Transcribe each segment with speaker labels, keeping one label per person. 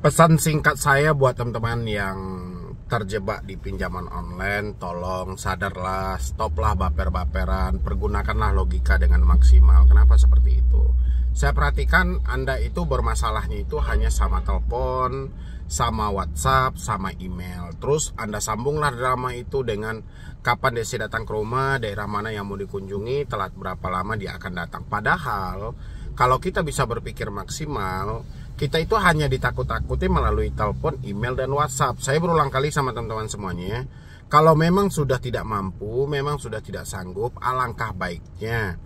Speaker 1: Pesan singkat saya buat teman-teman yang terjebak di pinjaman online, tolong sadarlah, stoplah baper-baperan, pergunakanlah logika dengan maksimal. Kenapa seperti itu? Saya perhatikan Anda itu bermasalahnya itu hanya sama telepon, sama WhatsApp, sama email. Terus Anda sambunglah drama itu dengan kapan Desi datang ke rumah, daerah mana yang mau dikunjungi, telat berapa lama dia akan datang. Padahal kalau kita bisa berpikir maksimal, kita itu hanya ditakut-takuti melalui telepon, email, dan WhatsApp. Saya berulang kali sama teman-teman semuanya, kalau memang sudah tidak mampu, memang sudah tidak sanggup, alangkah baiknya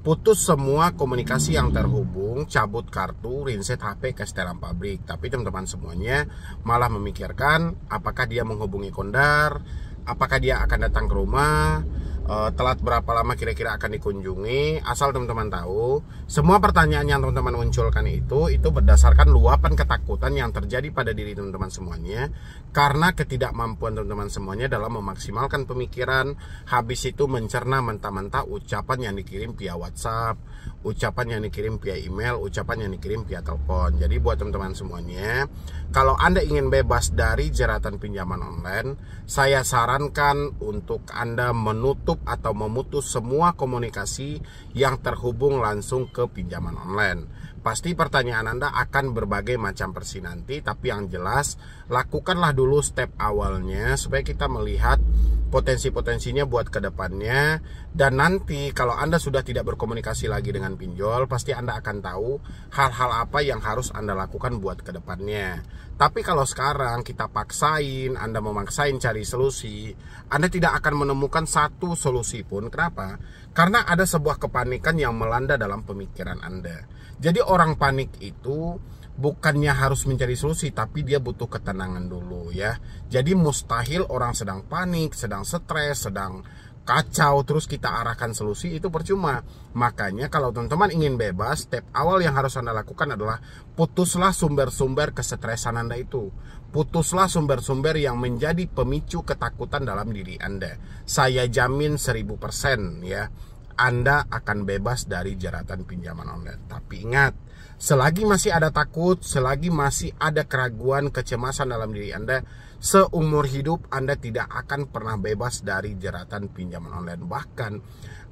Speaker 1: putus semua komunikasi yang terhubung, cabut kartu, rinset HP ke setelan pabrik. Tapi teman-teman semuanya malah memikirkan apakah dia menghubungi kondar, apakah dia akan datang ke rumah, telat berapa lama kira-kira akan dikunjungi. Asal teman-teman tahu, semua pertanyaan yang teman-teman munculkan itu berdasarkan luapan ketakutan yang terjadi pada diri teman-teman semuanya, karena ketidakmampuan teman-teman semuanya dalam memaksimalkan pemikiran. Habis itu mencerna mentah-mentah ucapan yang dikirim via WhatsApp, ucapan yang dikirim via email, ucapan yang dikirim via telepon. Jadi buat teman-teman semuanya, kalau Anda ingin bebas dari jeratan pinjaman online, saya sarankan untuk Anda menutup atau memutus semua komunikasi yang terhubung langsung ke pinjaman online. Pasti pertanyaan Anda akan berbagai macam versi nanti, tapi yang jelas lakukanlah dulu step awalnya supaya kita melihat potensi-potensinya buat kedepannya. Dan nanti kalau Anda sudah tidak berkomunikasi lagi dengan pinjol, pasti Anda akan tahu hal-hal apa yang harus Anda lakukan buat kedepannya. Tapi kalau sekarang kita paksain, Anda memaksain cari solusi, Anda tidak akan menemukan satu solusi pun. Kenapa? Karena ada sebuah kepanikan yang melanda dalam pemikiran Anda. Jadi orang panik itu bukannya harus mencari solusi, tapi dia butuh ketenangan dulu ya. Jadi mustahil orang sedang panik, sedang stres, sedang kacau, terus kita arahkan solusi, itu percuma. Makanya kalau teman-teman ingin bebas, step awal yang harus Anda lakukan adalah putuslah sumber-sumber kesetresan Anda itu. Putuslah sumber-sumber yang menjadi pemicu ketakutan dalam diri Anda. Saya jamin 1000% ya, Anda akan bebas dari jeratan pinjaman online. Tapi ingat, selagi masih ada takut, selagi masih ada keraguan, kecemasan dalam diri Anda, seumur hidup Anda tidak akan pernah bebas dari jeratan pinjaman online. Bahkan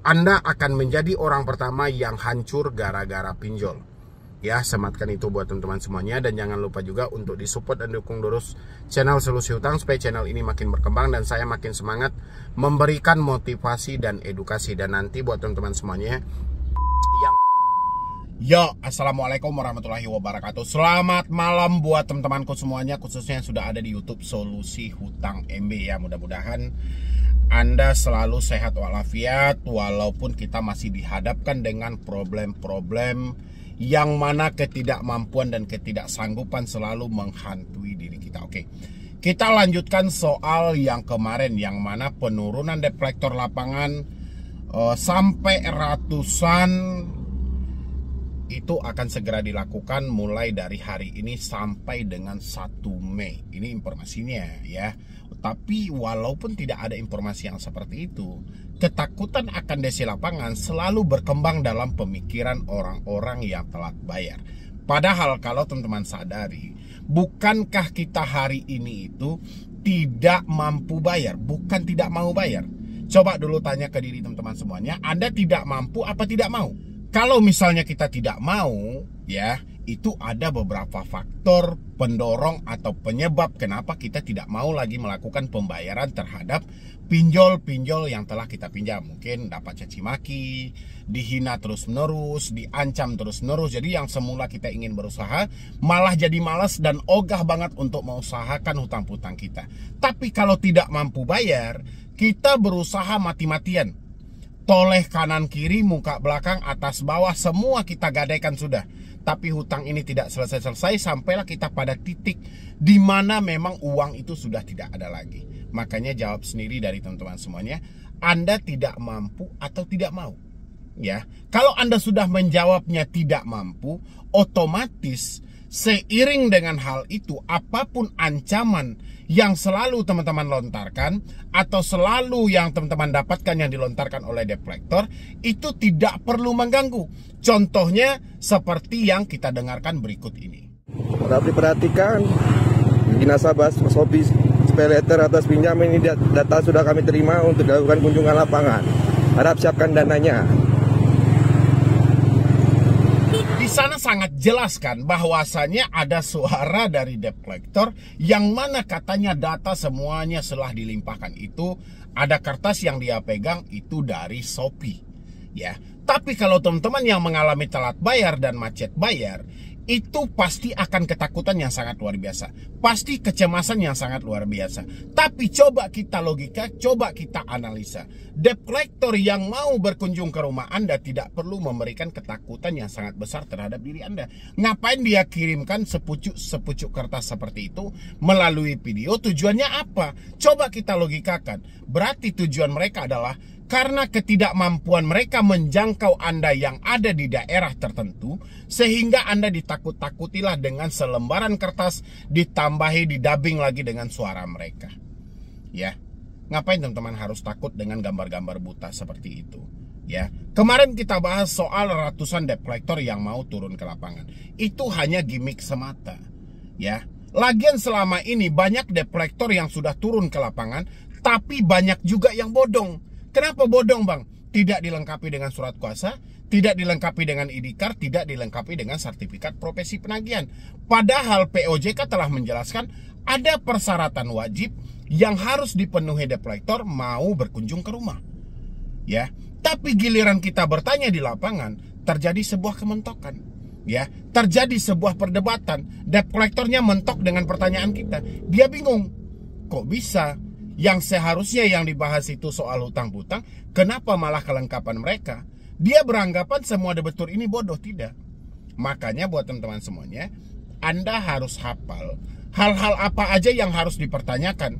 Speaker 1: Anda akan menjadi orang pertama yang hancur gara-gara pinjol. Ya, sematkan itu buat teman-teman semuanya. Dan jangan lupa juga untuk disupport dan dukung terus channel Solusi Hutang, supaya channel ini makin berkembang dan saya makin semangat memberikan motivasi dan edukasi. Dan nanti buat teman-teman semuanya yang assalamualaikum warahmatullahi wabarakatuh. Selamat malam buat teman-temanku semuanya, khususnya yang sudah ada di YouTube Solusi Hutang MB ya. Mudah-mudahan Anda selalu sehat walafiat, walaupun kita masih dihadapkan dengan problem-problem yang mana ketidakmampuan dan ketidaksanggupan selalu menghantui diri kita. Oke, kita lanjutkan soal yang kemarin, yang mana penurunan deflektor lapangan sampai ratusan itu akan segera dilakukan mulai dari hari ini sampai dengan 1 Mei. Ini informasinya ya. Tapi walaupun tidak ada informasi yang seperti itu, ketakutan akan desi lapangan selalu berkembang dalam pemikiran orang-orang yang telat bayar. Padahal kalau teman-teman sadari, bukankah kita hari ini itu tidak mampu bayar, bukan tidak mau bayar? Coba dulu tanya ke diri teman-teman semuanya, Anda tidak mampu apa tidak mau? Kalau misalnya kita tidak mau, ya, itu ada beberapa faktor pendorong atau penyebab kenapa kita tidak mau lagi melakukan pembayaran terhadap pinjol-pinjol yang telah kita pinjam. Mungkin dapat caci maki, dihina terus-menerus, diancam terus-menerus. Jadi yang semula kita ingin berusaha malah jadi malas dan ogah banget untuk mengusahakan hutang-hutang kita. Tapi kalau tidak mampu bayar, kita berusaha mati-matian. Toleh kanan kiri, muka belakang, atas bawah, semua kita gadaikan sudah. Tapi hutang ini tidak selesai-selesai, sampailah kita pada titik di mana memang uang itu sudah tidak ada lagi. Makanya jawab sendiri dari teman-teman semuanya, Anda tidak mampu atau tidak mau? Ya, kalau Anda sudah menjawabnya tidak mampu, otomatis seiring dengan hal itu, apapun ancaman yang selalu teman-teman lontarkan atau selalu yang teman-teman dapatkan yang dilontarkan oleh deflektor, itu tidak perlu mengganggu. Contohnya seperti yang kita dengarkan berikut ini.
Speaker 2: Dapat diperhatikan, nasabah Shopee SPayLater atas pinjaman ini data sudah kami terima untuk dilakukan kunjungan lapangan. Harap siapkan dananya.
Speaker 1: Di sana sangat jelas kan bahwasannya ada suara dari debt collector yang mana katanya data semuanya setelah dilimpahkan itu ada kertas yang dia pegang itu dari Shopee. Ya, tapi kalau teman-teman yang mengalami telat bayar dan macet bayar, itu pasti akan ketakutan yang sangat luar biasa. Pasti kecemasan yang sangat luar biasa. Tapi coba kita logika, coba kita analisa. Debt collector yang mau berkunjung ke rumah Anda tidak perlu memberikan ketakutan yang sangat besar terhadap diri Anda. Ngapain dia kirimkan sepucuk kertas seperti itu melalui video? Tujuannya apa? Coba kita logikakan. Berarti tujuan mereka adalah karena ketidakmampuan mereka menjangkau Anda yang ada di daerah tertentu, sehingga Anda ditakut-takutilah dengan selembaran kertas, ditambahi, didubbing lagi dengan suara mereka. Ya, ngapain teman-teman harus takut dengan gambar-gambar buta seperti itu? Ya, kemarin kita bahas soal ratusan debt collector yang mau turun ke lapangan. Itu hanya gimmick semata. Ya, lagian selama ini banyak debt collector yang sudah turun ke lapangan, tapi banyak juga yang bodong. Kenapa bodong, Bang? Tidak dilengkapi dengan surat kuasa, tidak dilengkapi dengan ID card, tidak dilengkapi dengan sertifikat profesi penagihan. Padahal POJK telah menjelaskan ada persyaratan wajib yang harus dipenuhi debt collector mau berkunjung ke rumah. Ya, tapi giliran kita bertanya di lapangan, terjadi sebuah kementokan. Ya, terjadi sebuah perdebatan. Debt collectornya mentok dengan pertanyaan kita. Dia bingung. Kok bisa? Yang seharusnya yang dibahas itu soal hutang-hutang, kenapa malah kelengkapan mereka? Dia beranggapan semua debitur ini bodoh, tidak. Makanya buat teman-teman semuanya, Anda harus hafal hal-hal apa aja yang harus dipertanyakan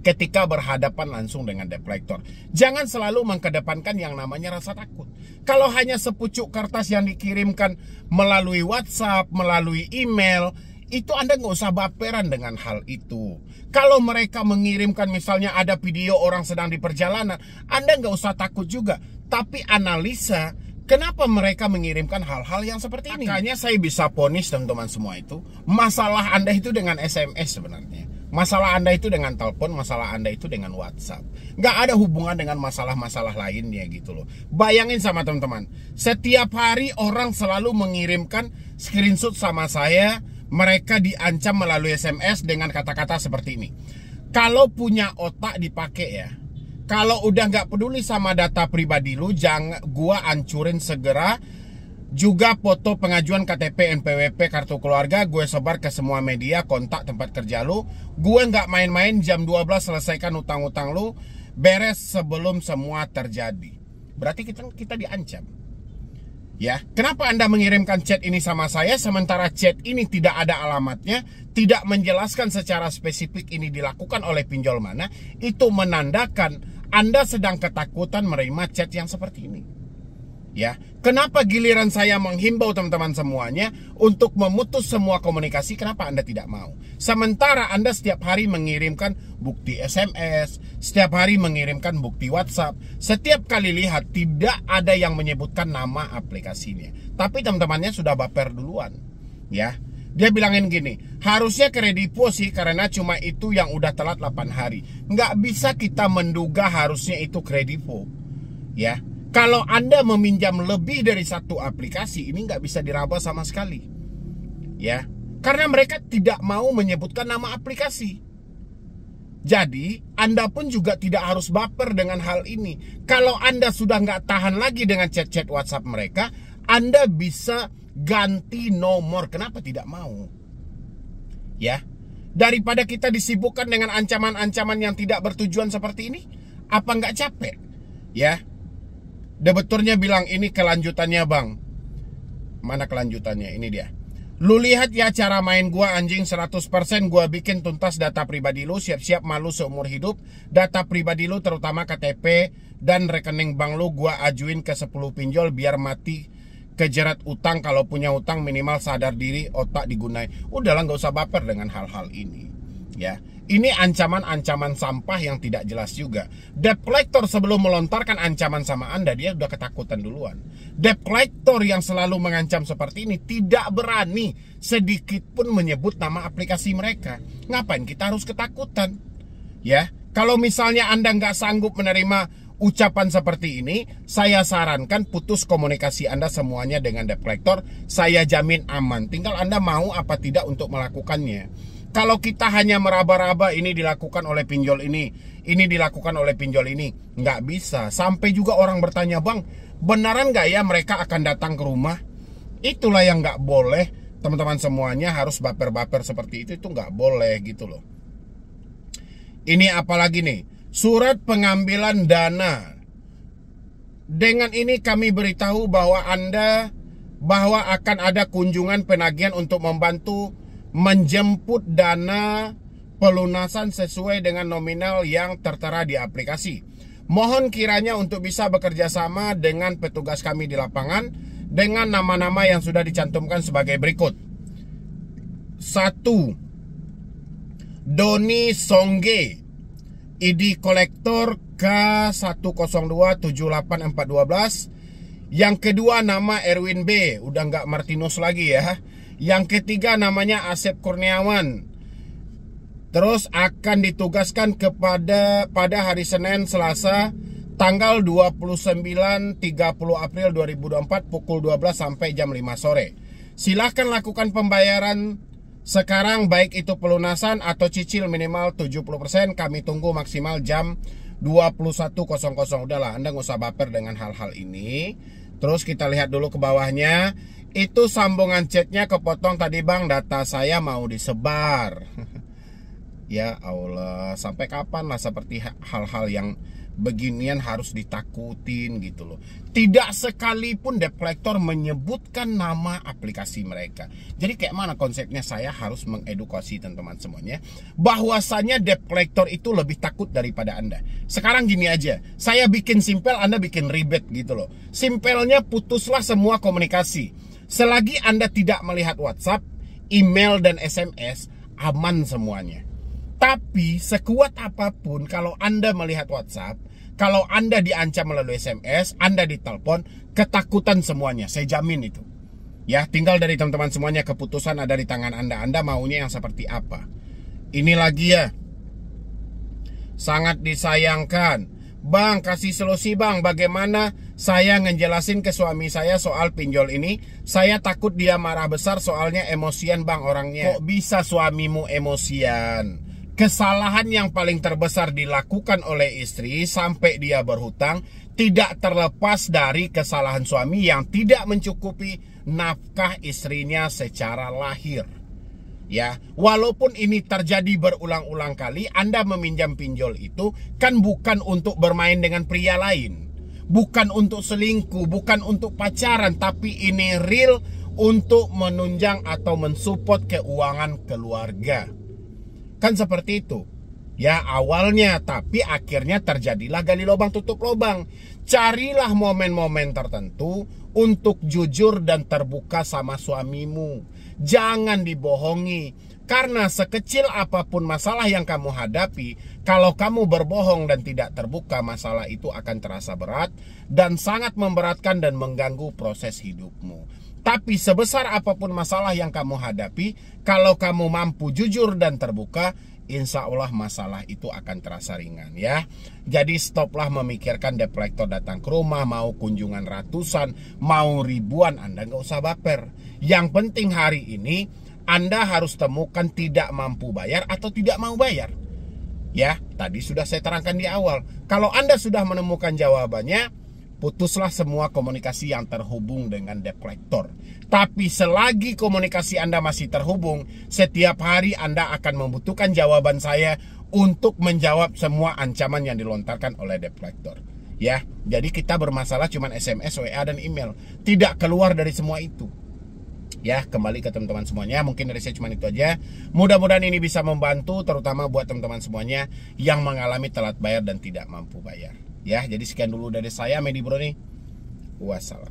Speaker 1: ketika berhadapan langsung dengan debt collector. Jangan selalu mengedepankan yang namanya rasa takut. Kalau hanya sepucuk kertas yang dikirimkan melalui WhatsApp, melalui email, itu Anda nggak usah baperan dengan hal itu. Kalau mereka mengirimkan misalnya ada video orang sedang di perjalanan, Anda nggak usah takut juga. Tapi analisa, kenapa mereka mengirimkan hal-hal yang seperti ini? Makanya saya bisa ponis teman-teman semua itu, masalah Anda itu dengan SMS sebenarnya. Masalah Anda itu dengan telepon, masalah Anda itu dengan WhatsApp. Nggak ada hubungan dengan masalah-masalah lainnya gitu loh. Bayangin sama teman-teman, setiap hari orang selalu mengirimkan screenshot sama saya. Mereka diancam melalui SMS dengan kata-kata seperti ini. Kalau punya otak dipakai ya. Kalau udah nggak peduli sama data pribadi lu, jangan gua ancurin segera. Juga foto pengajuan KTP, NPWP, kartu keluarga gue sebar ke semua media, kontak tempat kerja lu. Gue nggak main-main, jam 12 selesaikan utang-utang lu. Beres sebelum semua terjadi. Berarti kita diancam. Ya, kenapa Anda mengirimkan chat ini sama saya sementara chat ini tidak ada alamatnya, tidak menjelaskan secara spesifik ini dilakukan oleh pinjol mana? Itu menandakan Anda sedang ketakutan menerima chat yang seperti ini. Ya, kenapa giliran saya menghimbau teman-teman semuanya untuk memutus semua komunikasi, kenapa Anda tidak mau? Sementara Anda setiap hari mengirimkan bukti SMS, setiap hari mengirimkan bukti WhatsApp, setiap kali lihat tidak ada yang menyebutkan nama aplikasinya. Tapi teman-temannya sudah baper duluan. Ya, dia bilangin gini, harusnya kredipo sih karena cuma itu yang udah telat 8 hari. Nggak bisa kita menduga harusnya itu kredipo. Ya, kalau Anda meminjam lebih dari satu aplikasi, ini nggak bisa diraba sama sekali. Ya, karena mereka tidak mau menyebutkan nama aplikasi. Jadi, Anda pun juga tidak harus baper dengan hal ini. Kalau Anda sudah nggak tahan lagi dengan chat-chat WhatsApp mereka, Anda bisa ganti nomor. Kenapa tidak mau? Ya, daripada kita disibukkan dengan ancaman-ancaman yang tidak bertujuan seperti ini, apa nggak capek? Ya, debiturnya bilang ini kelanjutannya, Bang. Mana kelanjutannya? Ini dia. Lu lihat ya cara main gua anjing, 100% gua bikin tuntas data pribadi lu, siap-siap malu seumur hidup. Data pribadi lu terutama KTP dan rekening bank lu gua ajuin ke 10 pinjol biar mati kejerat utang. Kalau punya utang minimal sadar diri, otak digunain. Udahlah, nggak usah baper dengan hal-hal ini. Ya, ini ancaman-ancaman sampah yang tidak jelas juga. Debt collector sebelum melontarkan ancaman sama Anda, dia udah ketakutan duluan. Debt collector yang selalu mengancam seperti ini tidak berani sedikit pun menyebut nama aplikasi mereka. Ngapain kita harus ketakutan? Ya, kalau misalnya Anda nggak sanggup menerima ucapan seperti ini, saya sarankan putus komunikasi Anda semuanya dengan debt collector. Saya jamin aman. Tinggal Anda mau apa tidak untuk melakukannya. Kalau kita hanya meraba-raba ini dilakukan oleh pinjol ini dilakukan oleh pinjol ini, nggak bisa. Sampai juga orang bertanya, bang, beneran nggak ya mereka akan datang ke rumah? Itulah yang nggak boleh, teman-teman semuanya harus baper-baper seperti itu nggak boleh gitu loh. Ini apalagi nih, surat pengambilan dana. Dengan ini kami beritahu bahwa akan ada kunjungan penagihan untuk membantu menjemput dana pelunasan sesuai dengan nominal yang tertera di aplikasi. Mohon kiranya untuk bisa bekerja sama dengan petugas kami di lapangan dengan nama-nama yang sudah dicantumkan sebagai berikut. 1. Doni Songge, ID kolektor K102784212. Yang kedua nama Erwin B, udah nggak Martinus lagi ya. Yang ketiga namanya Asep Kurniawan. Terus akan ditugaskan pada hari Senin Selasa tanggal 29-30 April 2024 pukul 12 sampai jam 5 sore. Silahkan lakukan pembayaran sekarang, baik itu pelunasan atau cicil minimal 70%. Kami tunggu maksimal jam 21.00. Udahlah, Anda nggak usah baper dengan hal-hal ini. Terus kita lihat dulu ke bawahnya. Itu sambungan chatnya kepotong tadi, bang, data saya mau disebar. Ya Allah, sampai kapan lah seperti hal-hal yang beginian harus ditakutin gitu loh. Tidak sekalipun debt collector menyebutkan nama aplikasi mereka. Jadi kayak mana konsepnya? Saya harus mengedukasi teman-teman semuanya bahwasanya debt collector itu lebih takut daripada Anda. Sekarang gini aja, saya bikin simpel, Anda bikin ribet gitu loh. Simpelnya putuslah semua komunikasi. Selagi Anda tidak melihat WhatsApp, email, dan SMS, aman semuanya. Tapi sekuat apapun kalau Anda melihat WhatsApp, kalau Anda diancam melalui SMS, Anda ditelepon, ketakutan semuanya. Saya jamin itu. Ya, tinggal dari teman-teman semuanya, keputusan ada di tangan Anda. Anda maunya yang seperti apa? Ini lagi ya. Sangat disayangkan. Bang, kasih solusi bang, bagaimana saya ngejelasin ke suami saya soal pinjol ini? Saya takut dia marah besar soalnya emosian bang orangnya. Kok bisa suamimu emosian? Kesalahan yang paling terbesar dilakukan oleh istri sampai dia berhutang tidak terlepas dari kesalahan suami yang tidak mencukupi nafkah istrinya secara lahir. Ya, walaupun ini terjadi berulang-ulang kali, Anda meminjam pinjol itu kan bukan untuk bermain dengan pria lain, bukan untuk selingkuh, bukan untuk pacaran, tapi ini real untuk menunjang atau mensupport keuangan keluarga. Kan seperti itu. Ya awalnya, tapi akhirnya terjadilah gali lubang tutup lubang. Carilah momen-momen tertentu untuk jujur dan terbuka sama suamimu. Jangan dibohongi. Karena sekecil apapun masalah yang kamu hadapi, kalau kamu berbohong dan tidak terbuka, masalah itu akan terasa berat dan sangat memberatkan dan mengganggu proses hidupmu. Tapi sebesar apapun masalah yang kamu hadapi, kalau kamu mampu jujur dan terbuka, insya Allah masalah itu akan terasa ringan ya. Jadi stoplah memikirkan debt collector datang ke rumah, mau kunjungan ratusan, mau ribuan, Anda nggak usah baper. Yang penting hari ini Anda harus temukan tidak mampu bayar atau tidak mau bayar. Ya, tadi sudah saya terangkan di awal. Kalau Anda sudah menemukan jawabannya, putuslah semua komunikasi yang terhubung dengan debt collector. Tapi selagi komunikasi Anda masih terhubung, setiap hari Anda akan membutuhkan jawaban saya untuk menjawab semua ancaman yang dilontarkan oleh debt collector. Ya, jadi kita bermasalah cuma SMS, WA, dan email. Tidak keluar dari semua itu. Ya, kembali ke teman-teman semuanya. Mungkin dari saya cuma itu aja. Mudah-mudahan ini bisa membantu, terutama buat teman-teman semuanya yang mengalami telat bayar dan tidak mampu bayar. Ya, jadi sekian dulu dari saya, Medi Bro nih. Wassalam.